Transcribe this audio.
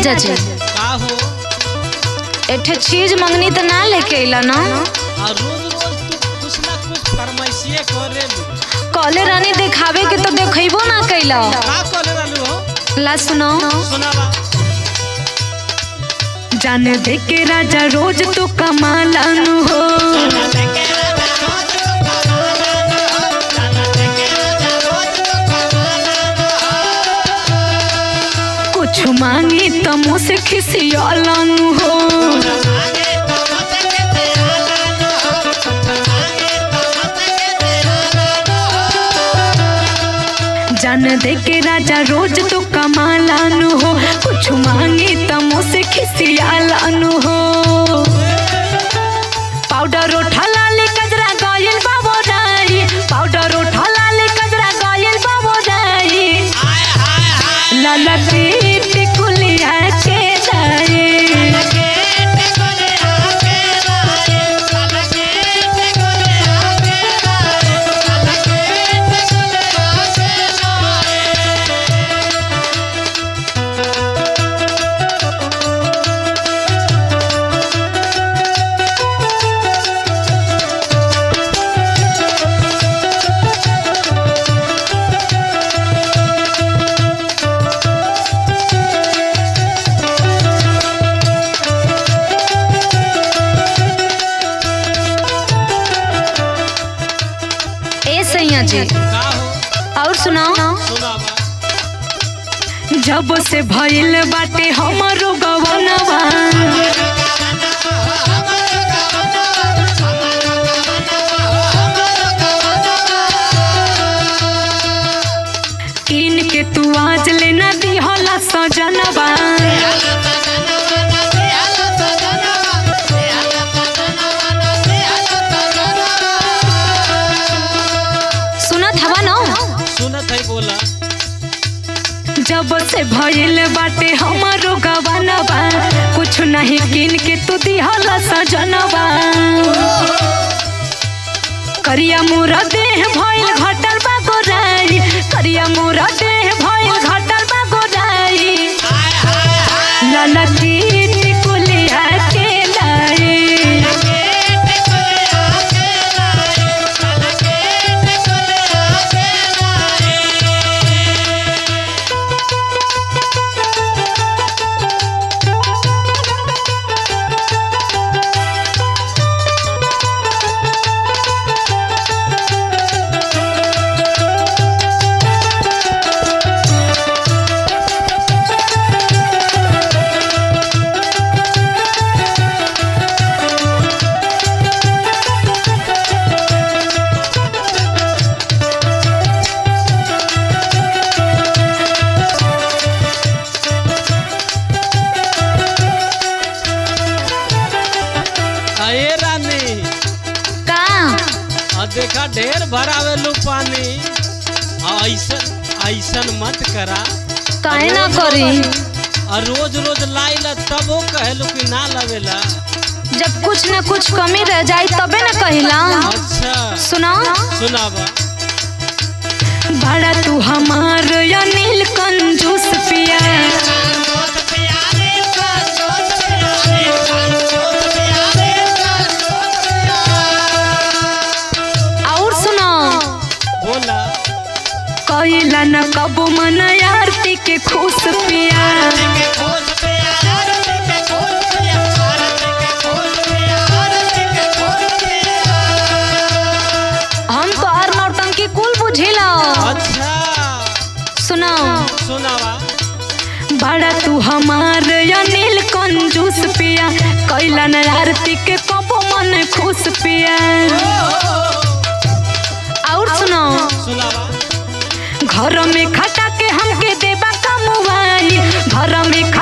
राजा जी का हो एठे चीज मंगनी तो ना लेके अइला ना। और रोज रोज तू कुछ ना कुछ फरमाइशिए करे कॉले रानी दिखावे के तो देखइबो ना कइला। का करे रहलू हो ला सुनो सुनावा। जाने दे के राजा रोज तू कमालानु हो, कुछ मांगी तो मुँह से खिसियालानु हो। जान दे के राजा रोज तो कमालानु हो, कुछ मांगी तो मुँह से खिसियालानु हो। पाउडर उठा लाली कजरा गायल बाबो राई, पाउडर उठा लाली कजरा गायल बाबो राई, लाला पीट कुलिया के दाई। जी का हो और सुनाओ। सुनावा। जब से भइल बाटे हमरो गवनवा, किन के तू आज लेना दिहला सजनवा। सुनत है बोला। जब से भइल बाटे हमरो गवनवा, कुछ नहीं किन के तू दिहला सजनवा। करिया मोरा देह भइल घटल बा गोराई, करिया मोरा देह भइल घटल बा गोराई, लाला कीट कुलिया के लाई। देखा ढेर भरावे लू पानी, ऐसन ऐसन मत करा। काहे ना करी? और रोज रोज लाइला तब वो कहलू कि ना लवेला। जब कुछ न कुछ कमी रह जाए तबे न कहिला। अच्छा सुनाओ। सुनावा। बड़ा तू हमार अनिल कंजूस पिया, कइला न कबो मन आरती के खुश पिया। हम तो और नौटंकी कुल बुझिला। अच्छा सुनाओ। सुनावा। बड़ा तू हमार अनिल कंजूस पिया, कइला न आरती के कबो मन खुश पिया। और सुनाओ। सुनावा। घर में खटा के हमके देबा कमुआई, घर में